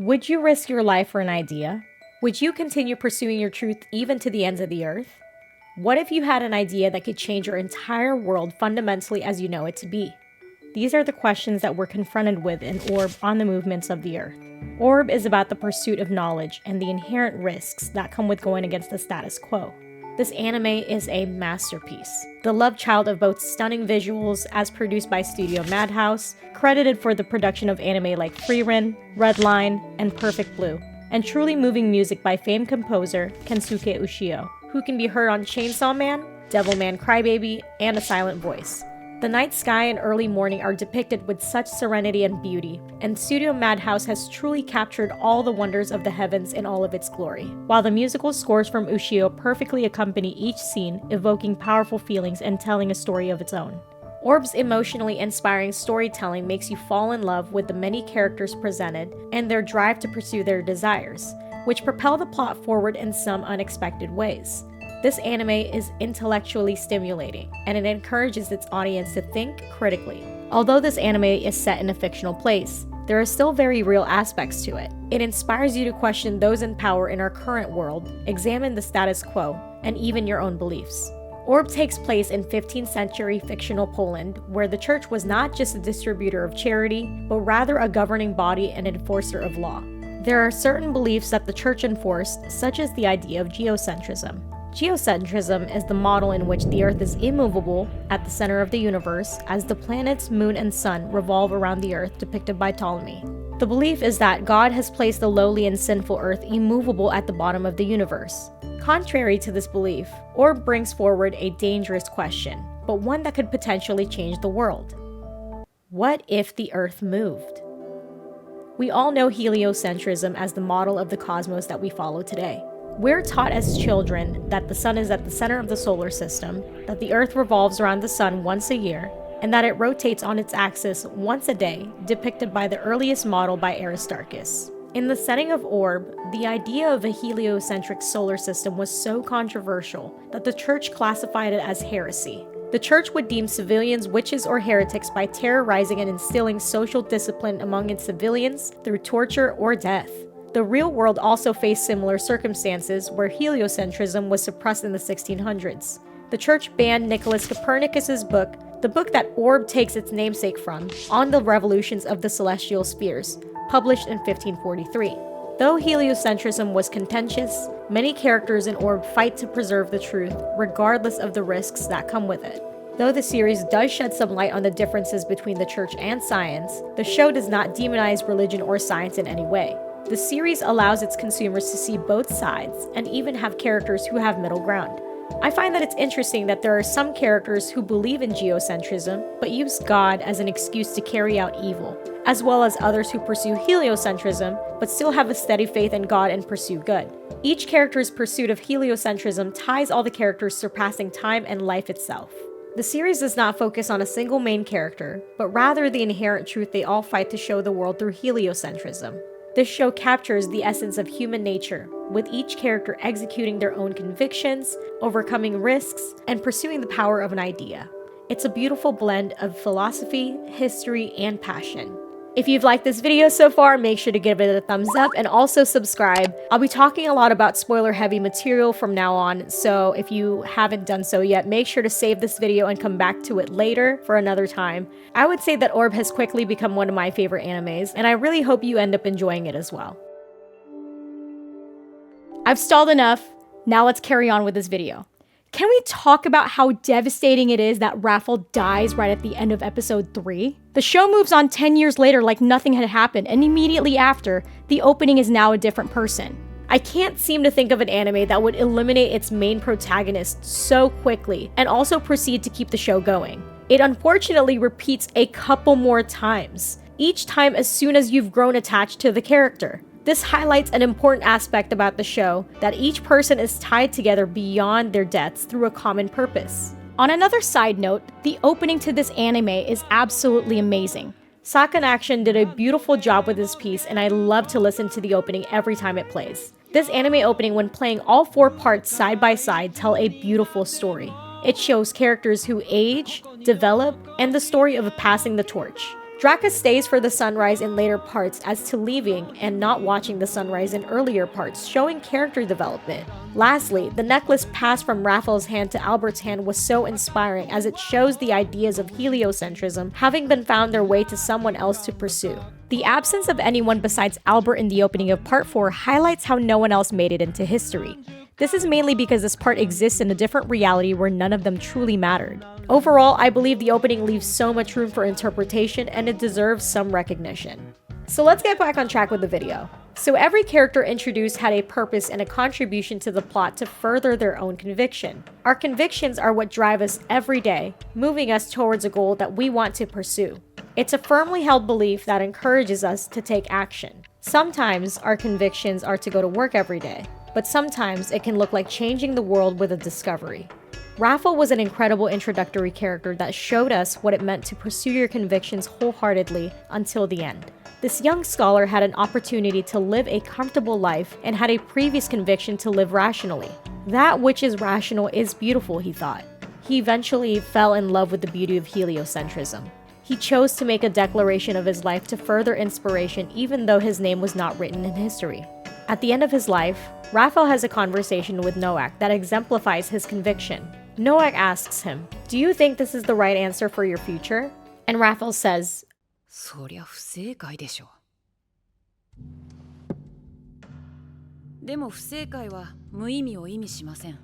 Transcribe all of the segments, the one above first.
Would you risk your life for an idea? Would you continue pursuing your truth even to the ends of the earth? What if you had an idea that could change your entire world fundamentally as you know it to be? These are the questions that we're confronted with in Orb on the Movements of the Earth. Orb is about the pursuit of knowledge and the inherent risks that come with going against the status quo. This anime is a masterpiece, the love child of both stunning visuals as produced by Studio Madhouse, credited for the production of anime like Frieren, Redline, and Perfect Blue, and truly moving music by famed composer Kensuke Ushio, who can be heard on Chainsaw Man, Devilman Crybaby, and A Silent Voice. The night sky and early morning are depicted with such serenity and beauty, and Studio Madhouse has truly captured all the wonders of the heavens in all of its glory, while the musical scores from Ushio perfectly accompany each scene, evoking powerful feelings and telling a story of its own. Orb's emotionally inspiring storytelling makes you fall in love with the many characters presented and their drive to pursue their desires, which propel the plot forward in some unexpected ways. This anime is intellectually stimulating, and it encourages its audience to think critically. Although this anime is set in a fictional place, there are still very real aspects to it. It inspires you to question those in power in our current world, examine the status quo, and even your own beliefs. Orb takes place in 15th century fictional Poland, where the church was not just a distributor of charity, but rather a governing body and enforcer of law. There are certain beliefs that the church enforced, such as the idea of geocentrism. Geocentrism is the model in which the Earth is immovable at the center of the universe, as the planets, moon, and sun revolve around the Earth depicted by Ptolemy. The belief is that God has placed the lowly and sinful Earth immovable at the bottom of the universe. Contrary to this belief, Orb brings forward a dangerous question, but one that could potentially change the world. What if the Earth moved? We all know heliocentrism as the model of the cosmos that we follow today. We're taught as children that the sun is at the center of the solar system, that the Earth revolves around the sun once a year, and that it rotates on its axis once a day, depicted by the earliest model by Aristarchus. In the setting of Orb, the idea of a heliocentric solar system was so controversial that the church classified it as heresy. The church would deem civilians witches or heretics by terrorizing and instilling social discipline among its civilians through torture or death. The real world also faced similar circumstances where heliocentrism was suppressed in the 1600s. The church banned Nicholas Copernicus's book, the book that Orb takes its namesake from, On the Revolutions of the Celestial Spheres, published in 1543. Though heliocentrism was contentious, many characters in Orb fight to preserve the truth, regardless of the risks that come with it. Though the series does shed some light on the differences between the church and science, the show does not demonize religion or science in any way. The series allows its consumers to see both sides and even have characters who have middle ground. I find that it's interesting that there are some characters who believe in geocentrism but use God as an excuse to carry out evil, as well as others who pursue heliocentrism but still have a steady faith in God and pursue good. Each character's pursuit of heliocentrism ties all the characters surpassing time and life itself. The series does not focus on a single main character, but rather the inherent truth they all fight to show the world through heliocentrism. This show captures the essence of human nature, with each character executing their own convictions, overcoming risks, and pursuing the power of an idea. It's a beautiful blend of philosophy, history, and passion. If you've liked this video so far, make sure to give it a thumbs up and also subscribe. I'll be talking a lot about spoiler-heavy material from now on, so if you haven't done so yet, make sure to save this video and come back to it later for another time. I would say that Orb has quickly become one of my favorite animes, and I really hope you end up enjoying it as well. I've stalled enough, now let's carry on with this video. Can we talk about how devastating it is that Raffle dies right at the end of episode 3? The show moves on 10 years later like nothing had happened, and immediately after, the opening is now a different person. I can't seem to think of an anime that would eliminate its main protagonist so quickly and also proceed to keep the show going. It unfortunately repeats a couple more times, each time as soon as you've grown attached to the character. This highlights an important aspect about the show, that each person is tied together beyond their deaths through a common purpose. On another side note, the opening to this anime is absolutely amazing. Sakan Action did a beautiful job with this piece, and I love to listen to the opening every time it plays. This anime opening, when playing all 4 parts side by side, tell a beautiful story. It shows characters who age, develop, and the story of passing the torch. Draka stays for the sunrise in later parts as to leaving and not watching the sunrise in earlier parts, showing character development. Lastly, the necklace passed from Raphael's hand to Albert's hand was so inspiring as it shows the ideas of heliocentrism having been found their way to someone else to pursue. The absence of anyone besides Albert in the opening of Part 4 highlights how no one else made it into history. This is mainly because this part exists in a different reality where none of them truly mattered. Overall, I believe the opening leaves so much room for interpretation and it deserves some recognition. So let's get back on track with the video. So every character introduced had a purpose and a contribution to the plot to further their own conviction. Our convictions are what drive us every day, moving us towards a goal that we want to pursue. It's a firmly held belief that encourages us to take action. Sometimes our convictions are to go to work every day, but sometimes it can look like changing the world with a discovery. Raphael was an incredible introductory character that showed us what it meant to pursue your convictions wholeheartedly until the end. This young scholar had an opportunity to live a comfortable life and had a previous conviction to live rationally. That which is rational is beautiful, he thought. He eventually fell in love with the beauty of heliocentrism. He chose to make a declaration of his life to further inspiration even though his name was not written in history. At the end of his life, Raphael has a conversation with Noack that exemplifies his conviction. Noack asks him, "Do you think this is the right answer for your future?" And Raphael says, そりゃ不正解でしょ。でも不正解は無意味を意味しません。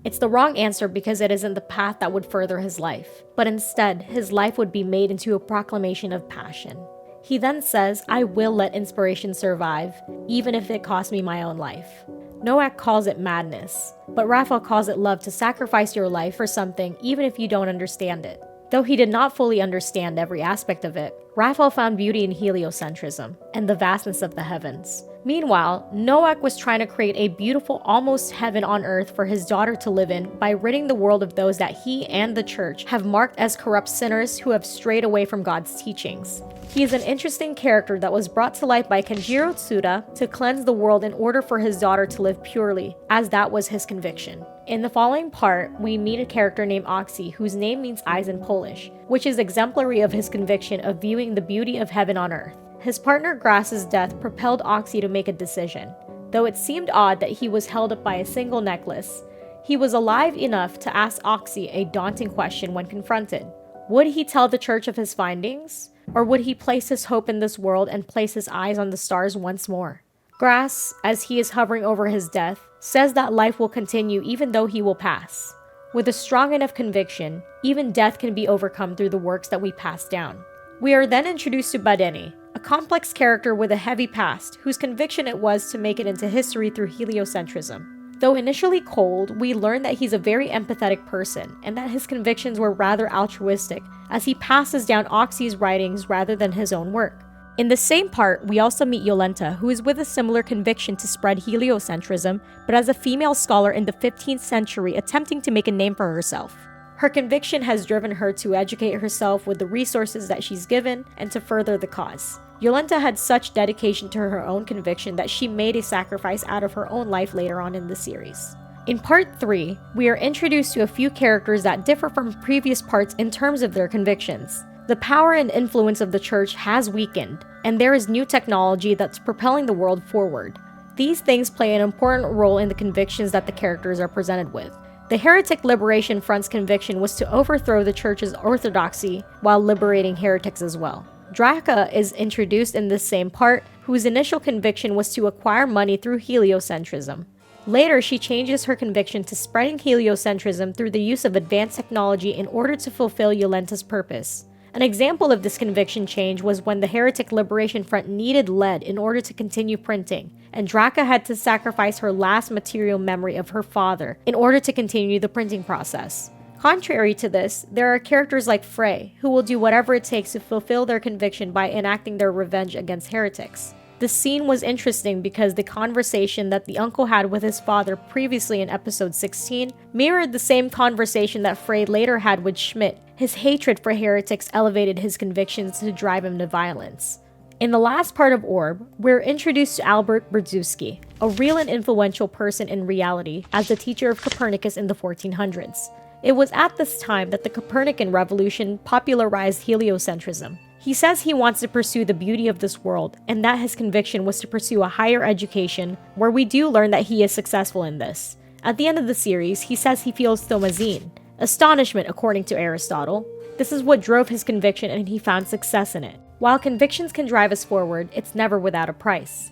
It's the wrong answer because it isn't the path that would further his life, but instead, his life would be made into a proclamation of passion. He then says, "I will let inspiration survive, even if it costs me my own life." Noack calls it madness, but Raphael calls it love to sacrifice your life for something even if you don't understand it. Though he did not fully understand every aspect of it, Raphael found beauty in heliocentrism and the vastness of the heavens. Meanwhile, Noack was trying to create a beautiful, almost heaven on earth for his daughter to live in by ridding the world of those that he and the church have marked as corrupt sinners who have strayed away from God's teachings. He is an interesting character that was brought to life by Kenjiro Tsuda to cleanse the world in order for his daughter to live purely, as that was his conviction. In the following part, we meet a character named Oxy, whose name means eyes in Polish, which is exemplary of his conviction of viewing the beauty of heaven on earth. His partner Grass's death propelled Oxy to make a decision. Though it seemed odd that he was held up by a single necklace, he was alive enough to ask Oxy a daunting question when confronted. Would he tell the church of his findings? Or would he place his hope in this world and place his eyes on the stars once more? Grass, as he is hovering over his death, says that life will continue even though he will pass. With a strong enough conviction, even death can be overcome through the works that we pass down. We are then introduced to Badeni, a complex character with a heavy past, whose conviction it was to make it into history through heliocentrism. Though initially cold, we learn that he's a very empathetic person, and that his convictions were rather altruistic, as he passes down Oxy's writings rather than his own work. In the same part, we also meet Yolenta, who is with a similar conviction to spread heliocentrism, but as a female scholar in the 15th century attempting to make a name for herself. Her conviction has driven her to educate herself with the resources that she's given and to further the cause. Yolenta had such dedication to her own conviction that she made a sacrifice out of her own life later on in the series. In part 3, we are introduced to a few characters that differ from previous parts in terms of their convictions. The power and influence of the church has weakened, and there is new technology that's propelling the world forward. These things play an important role in the convictions that the characters are presented with. The Heretic Liberation Front's conviction was to overthrow the church's orthodoxy while liberating heretics as well. Draka is introduced in this same part, whose initial conviction was to acquire money through heliocentrism. Later, she changes her conviction to spreading heliocentrism through the use of advanced technology in order to fulfill Yolenta's purpose. An example of this conviction change was when the Heretic Liberation Front needed lead in order to continue printing, and Draka had to sacrifice her last material memory of her father in order to continue the printing process. Contrary to this, there are characters like Frey, who will do whatever it takes to fulfill their conviction by enacting their revenge against heretics. This scene was interesting because the conversation that the uncle had with his father previously in episode 16 mirrored the same conversation that Frey later had with Schmidt. His hatred for heretics elevated his convictions to drive him to violence. In the last part of Orb, we're introduced to Albert Brzezowski, a real and influential person in reality, as the teacher of Copernicus in the 1400s. It was at this time that the Copernican revolution popularized heliocentrism. He says he wants to pursue the beauty of this world, and that his conviction was to pursue a higher education, where we do learn that he is successful in this. At the end of the series, he says he feels thomazine, astonishment according to Aristotle. This is what drove his conviction, and he found success in it. While convictions can drive us forward, it's never without a price.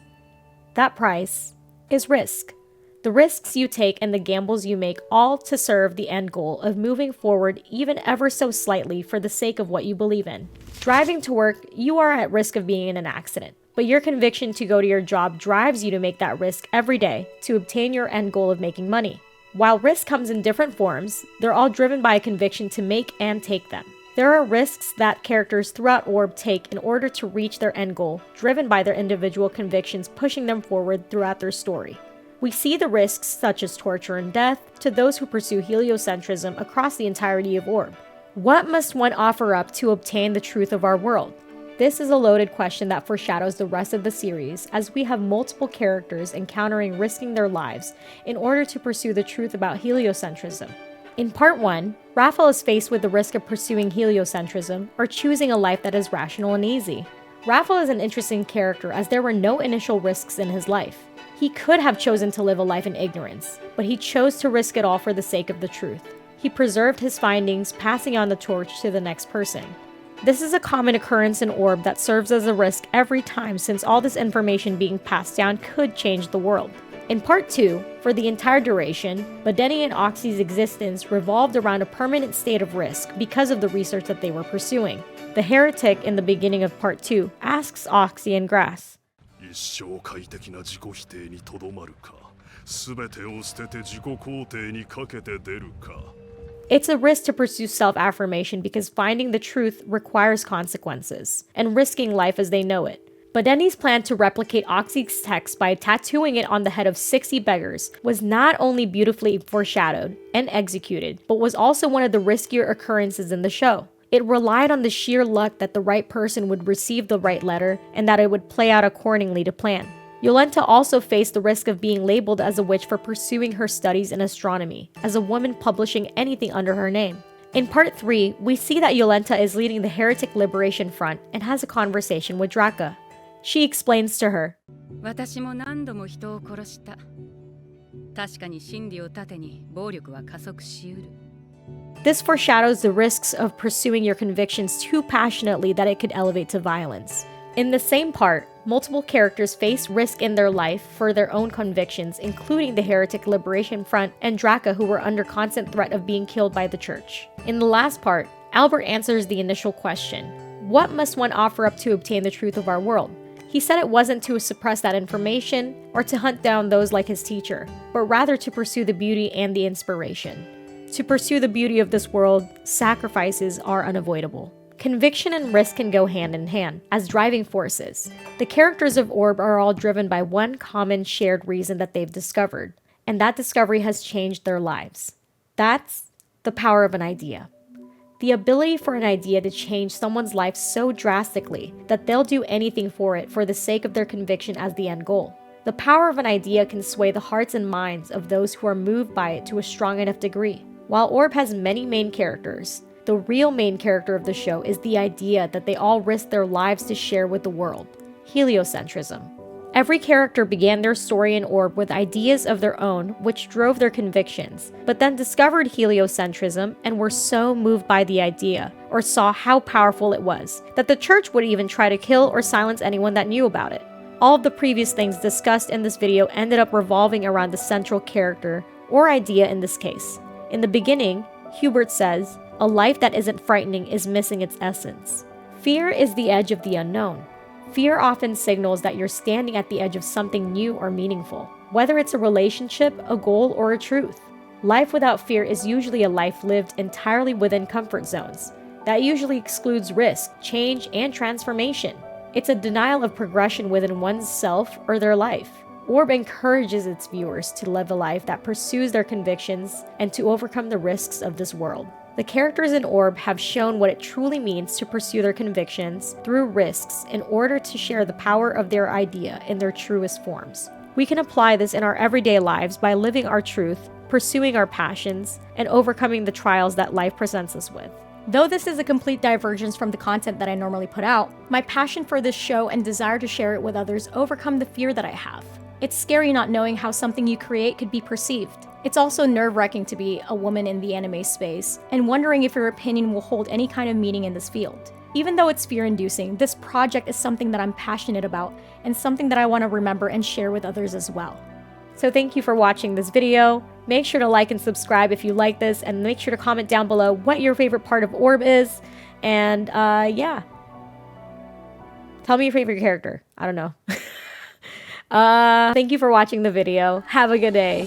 That price is risk. The risks you take and the gambles you make, all to serve the end goal of moving forward even ever so slightly for the sake of what you believe in. Driving to work, you are at risk of being in an accident, but your conviction to go to your job drives you to make that risk every day to obtain your end goal of making money. While risk comes in different forms, they're all driven by a conviction to make and take them. There are risks that characters throughout Orb take in order to reach their end goal, driven by their individual convictions pushing them forward throughout their story. We see the risks such as torture and death to those who pursue heliocentrism across the entirety of Orb. What must one offer up to obtain the truth of our world? This is a loaded question that foreshadows the rest of the series, as we have multiple characters encountering risking their lives in order to pursue the truth about heliocentrism. In part 1, Raphael is faced with the risk of pursuing heliocentrism or choosing a life that is rational and easy. Raphael is an interesting character as there were no initial risks in his life. He could have chosen to live a life in ignorance, but he chose to risk it all for the sake of the truth. He preserved his findings, passing on the torch to the next person. This is a common occurrence in Orb that serves as a risk every time, since all this information being passed down could change the world. In part 2, for the entire duration, Badeni and Oxy's existence revolved around a permanent state of risk because of the research that they were pursuing. The heretic in the beginning of part 2 asks Oxy and Grass, 一生快適な自己否定にとどまるか、すべてを捨てて自己肯定にかけて出るか。 It's a risk to pursue self-affirmation because finding the truth requires consequences, and risking life as they know it. Badeni's plan to replicate Oxy's text by tattooing it on the head of 60 beggars was not only beautifully foreshadowed and executed, but was also one of the riskier occurrences in the show. It relied on the sheer luck that the right person would receive the right letter and that it would play out accordingly to plan. Yolenta also faced the risk of being labeled as a witch for pursuing her studies in astronomy, as a woman publishing anything under her name. In part 3, we see that Yolenta is leading the Heretic Liberation Front and has a conversation with Draka. She explains to her, 私も何度も人を殺した。確かに真理を盾に暴力は加速しうる。 This foreshadows the risks of pursuing your convictions too passionately that it could elevate to violence. In the same part, multiple characters face risk in their life for their own convictions, including the Heretic Liberation Front and Draka, who were under constant threat of being killed by the church. In the last part, Albert answers the initial question, what must one offer up to obtain the truth of our world? He said it wasn't to suppress that information or to hunt down those like his teacher, but rather to pursue the beauty and the inspiration. To pursue the beauty of this world, sacrifices are unavoidable. Conviction and risk can go hand in hand as driving forces. The characters of Orb are all driven by one common shared reason that they've discovered, and that discovery has changed their lives. That's the power of an idea. The ability for an idea to change someone's life so drastically that they'll do anything for it for the sake of their conviction as the end goal. The power of an idea can sway the hearts and minds of those who are moved by it to a strong enough degree. While Orb has many main characters, the real main character of the show is the idea that they all risk their lives to share with the world: heliocentrism. Every character began their story in Orb with ideas of their own which drove their convictions, but then discovered heliocentrism and were so moved by the idea, or saw how powerful it was, that the church would even try to kill or silence anyone that knew about it. All of the previous things discussed in this video ended up revolving around the central character, or idea in this case. In the beginning, Hubert says, "A life that isn't frightening is missing its essence." Fear is the edge of the unknown. Fear often signals that you're standing at the edge of something new or meaningful, whether it's a relationship, a goal, or a truth. Life without fear is usually a life lived entirely within comfort zones. That usually excludes risk, change, and transformation. It's a denial of progression within one's self or their life. Orb encourages its viewers to live a life that pursues their convictions and to overcome the risks of this world. The characters in Orb have shown what it truly means to pursue their convictions through risks in order to share the power of their idea in their truest forms. We can apply this in our everyday lives by living our truth, pursuing our passions, and overcoming the trials that life presents us with. Though this is a complete divergence from the content that I normally put out, my passion for this show and desire to share it with others overcome the fear that I have. It's scary not knowing how something you create could be perceived. It's also nerve-wracking to be a woman in the anime space, and wondering if your opinion will hold any kind of meaning in this field. Even though it's fear-inducing, this project is something that I'm passionate about, and something that I want to remember and share with others as well. So thank you for watching this video. Make sure to like and subscribe if you like this, and make sure to comment down below what your favorite part of Orb is. And yeah. Tell me your favorite character. I don't know. Thank you for watching the video. Have a good day.